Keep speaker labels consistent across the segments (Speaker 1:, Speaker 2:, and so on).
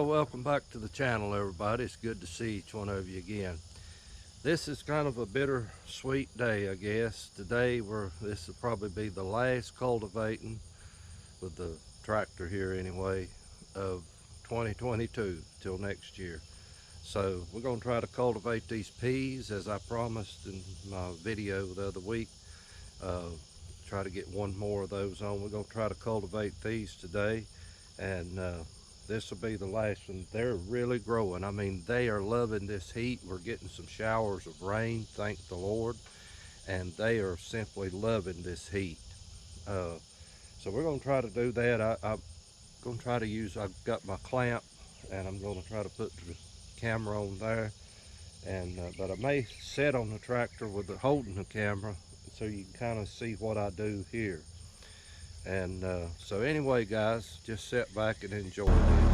Speaker 1: Well, welcome back to the channel, everybody. It's good to see each one of you again. This is kind of a bittersweet day, I guess. Today, this will probably be the last cultivating with the tractor here anyway of 2022 till next year. So we're going to try to cultivate these peas as I promised in my video the other week. Try to get one more of those on. We're going to try to cultivate these today, and this will be the last one. They're really growing. I mean, they are loving this heat. We're getting some showers of rain, thank the Lord, and they are simply loving this heat. So we're going to try to do that. I'm going to try to use, I've got my clamp, and I'm going to try to put the camera on there, and but I may sit on the tractor with holding the camera so you can kind of see what I do here. And so anyway, guys, just sit back and enjoy this.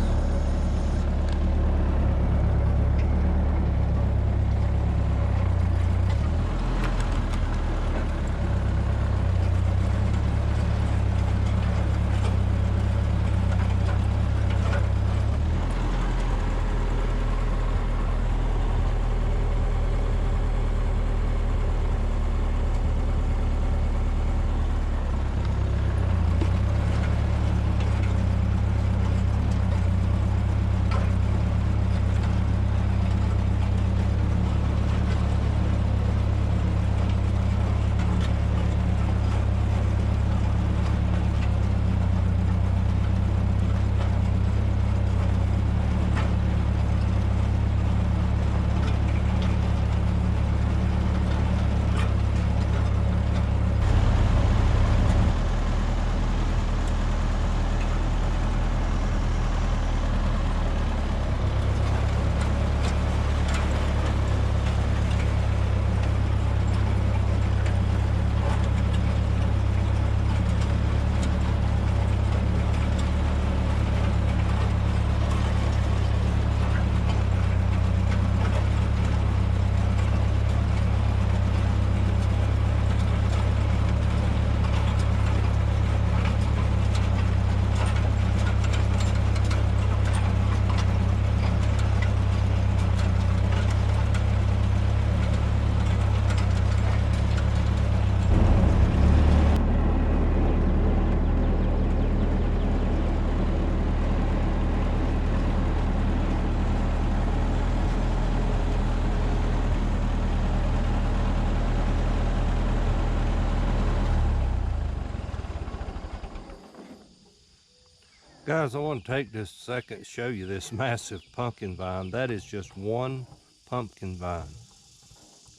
Speaker 1: Guys, I want to take this second to show you this massive pumpkin vine. That is just one pumpkin vine.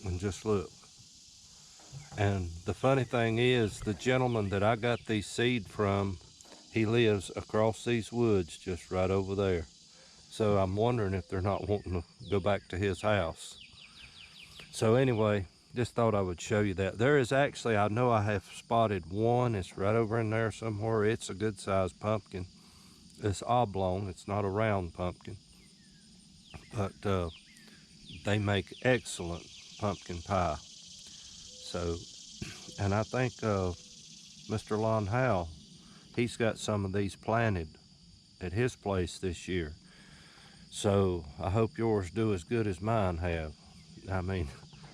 Speaker 1: And just look. And the funny thing is, the gentleman that I got these seed from, he lives across these woods just right over there. So I'm wondering if they're not wanting to go back to his house. So anyway, just thought I would show you that. There is actually, I know I have spotted one. It's right over in there somewhere. It's a good sized pumpkin. It's oblong, it's not a round pumpkin, but they make excellent pumpkin pie. So, and I think Mr. Lon Howe, he's got some of these planted at his place this year. So I hope yours do as good as mine have. I mean,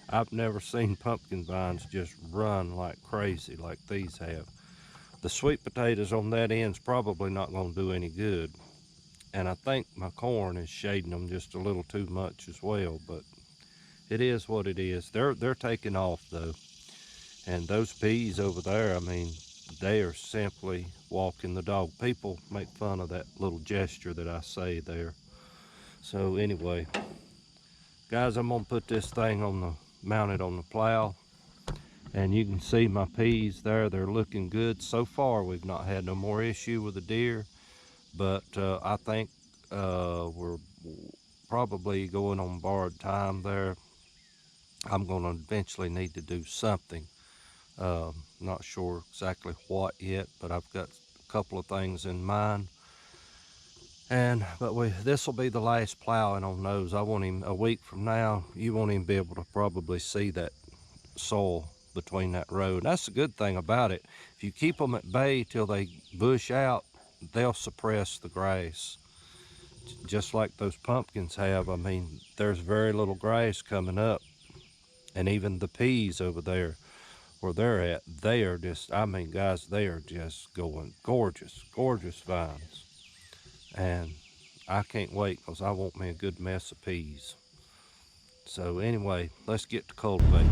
Speaker 1: I've never seen pumpkin vines just run like crazy like these have. The sweet potatoes on that end's probably not going to do any good. And I think my corn is shading them just a little too much as well, but it is what it is. They're taking off though. And those peas over there, I mean, they are simply walking the dog. People make fun of that little gesture that I say there. So anyway, guys, I'm gonna put this thing mounted on the plow. And you can see my peas there, they're looking good. So far, we've not had no more issue with the deer, but I think we're probably going on borrowed time there. I'm gonna eventually need to do something. Not sure exactly what yet, but I've got a couple of things in mind. But this will be the last plowing on those. I won't even, a week from now, you won't even be able to probably see that soil between that road. That's the good thing about it. If you keep them at bay till they bush out, they'll suppress the grass. just like those pumpkins have. I mean, there's very little grass coming up. And even the peas over there where they're at, they are just, I mean, guys, they are just going gorgeous, gorgeous vines. And I can't wait because I want me a good mess of peas. So anyway, let's get to cultivating.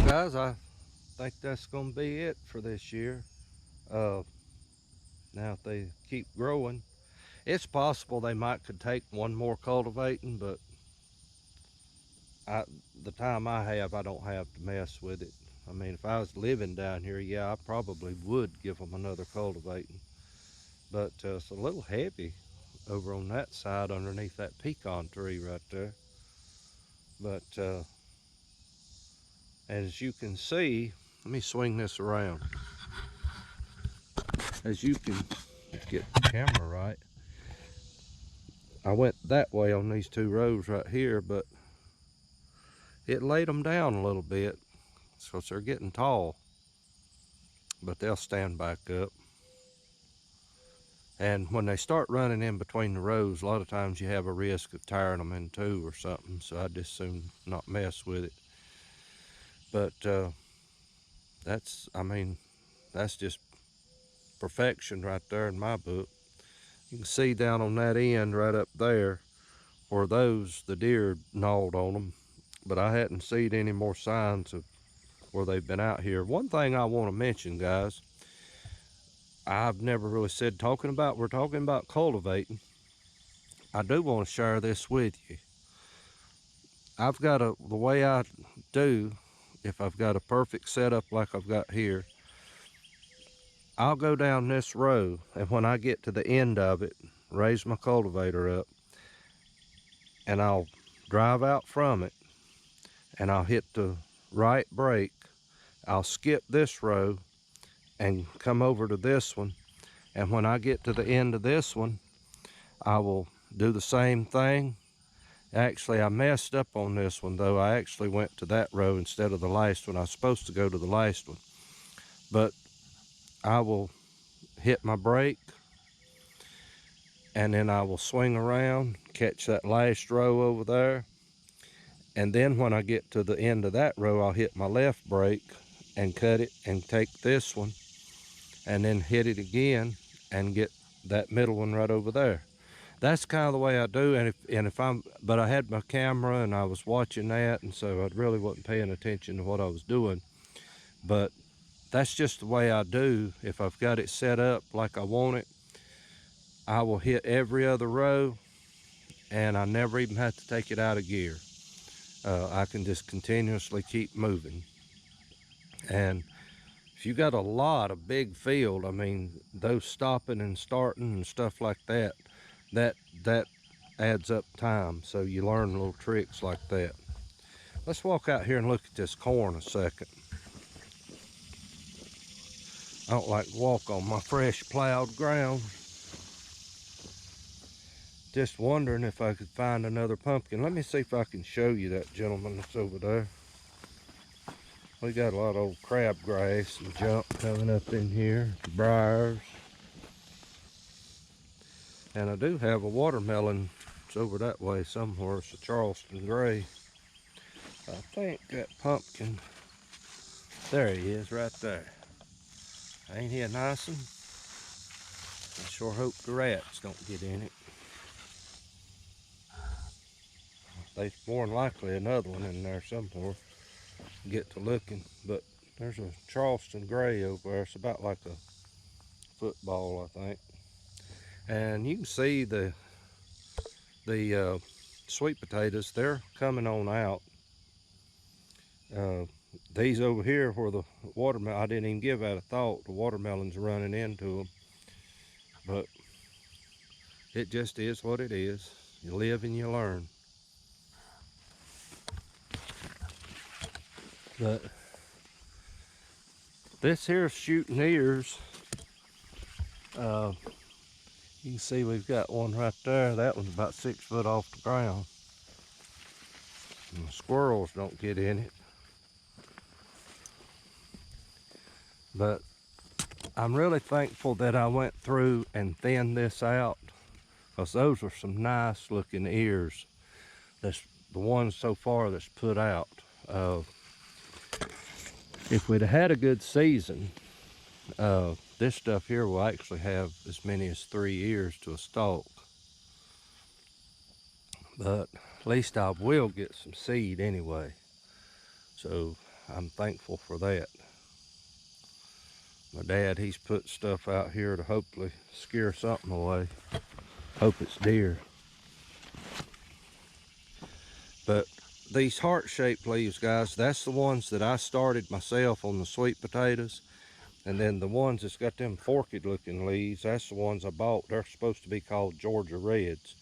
Speaker 1: Guys, I think that's going to be it for this year. Now if they keep growing, it's possible they might could take one more cultivating, but the time I have, I don't have to mess with it. I mean, if I was living down here, yeah, I probably would give them another cultivating. But it's a little heavy over on that side underneath that pecan tree right there. But as you can see, let me swing this around. As you can get the camera right, I went that way on these two rows right here, but it laid them down a little bit, so they're getting tall, but they'll stand back up. And when they start running in between the rows, a lot of times you have a risk of tearing them in two or something, so I just soon not mess with it. But I mean, that's just perfection right there in my book. You can see down on that end right up there where the deer gnawed on them, but I hadn't seen any more signs of where they've been out here. One thing I want to mention, guys, I've never really said we're talking about cultivating. I do want to share this with you. I've got the way I do, if I've got a perfect setup like I've got here, I'll go down this row, and when I get to the end of it, raise my cultivator up, and I'll drive out from it, and I'll hit the right brake. I'll skip this row and come over to this one, and when I get to the end of this one, I will do the same thing. Actually, I messed up on this one though. I actually went to that row instead of the last one. I was supposed to go to the last one, but I will hit my brake, and then I will swing around, catch that last row over there, and then when I get to the end of that row, I'll hit my left brake and cut it and take this one, and then hit it again and get that middle one right over there. That's kind of the way I do. But I had my camera and I was watching that, and so I really wasn't paying attention to what I was doing. But that's just the way I do. If I've got it set up like I want it, I will hit every other row, and I never even have to take it out of gear. I can just continuously keep moving. And if you got a lot of big field, I mean, those stopping and starting and stuff like that, that adds up time. So you learn little tricks like that. Let's walk out here and look at this corn a second. I don't like to walk on my fresh plowed ground. Just wondering if I could find another pumpkin. Let me see if I can show you that gentleman that's over there. We got a lot of old crabgrass and junk coming up in here, briars. And I do have a watermelon. It's over that way somewhere. It's a Charleston Gray. I think that pumpkin, there he is right there. Ain't he a nice one? I sure hope the rats don't get in it. There's more than likely another one in there somewhere. Get to looking, but there's a Charleston Gray over there. It's about like a football, I think. And you can see the sweet potatoes, they're coming on out. These over here where the watermelon, I didn't even give that a thought. The watermelon's running into them, but it just is what it is. You live and you learn. But this here's shooting ears. You can see we've got one right there. That one's about 6 foot off the ground. And the squirrels don't get in it. But I'm really thankful that I went through and thinned this out, because those are some nice looking ears. That's the ones so far that's put out. If we'd have had a good season, this stuff here will actually have as many as 3 ears to a stalk. But at least I will get some seed anyway. So I'm thankful for that. My dad, he's put stuff out here to hopefully scare something away. Hope it's deer. But these heart-shaped leaves, guys, that's the ones that I started myself on the sweet potatoes. And then the ones that's got them forked looking leaves, that's the ones I bought. They're supposed to be called Georgia Reds.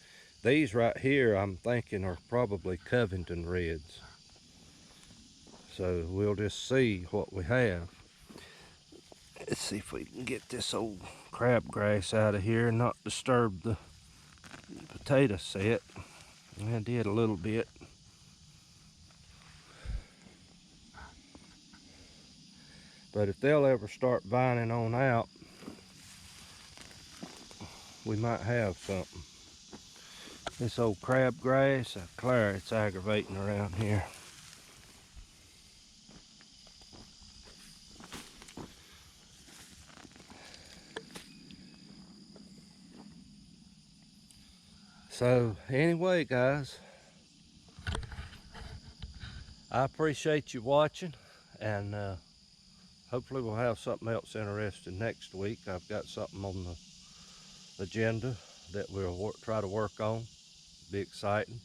Speaker 1: These right here, I'm thinking, are probably Covington Reds. So we'll just see what we have. Let's see if we can get this old crabgrass out of here and not disturb the potato set. I did a little bit. But if they'll ever start vining on out, we might have something. This old crabgrass, I declare it's aggravating around here. So anyway, guys, I appreciate you watching, and hopefully we'll have something else interesting next week. I've got something on the agenda that we'll try to work on. Be exciting.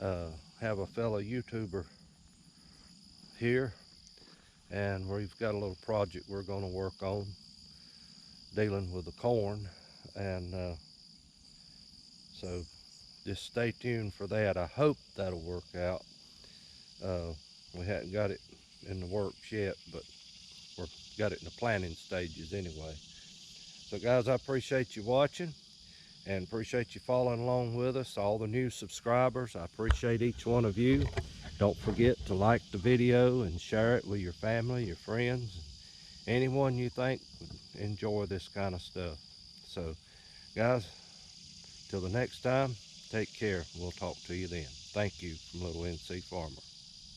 Speaker 1: Have a fellow YouTuber here, and we've got a little project we're going to work on dealing with the corn, and so just stay tuned for that. I hope that'll work out. We hadn't got it in the works yet, but we've got it in the planning stages anyway. So guys, I appreciate you watching and appreciate you following along with us. All the new subscribers, I appreciate each one of you. Don't forget to like the video and share it with your family, your friends, anyone you think would enjoy this kind of stuff. So guys, till the next time, take care. We'll talk to you then. Thank you from Little NC Farmer.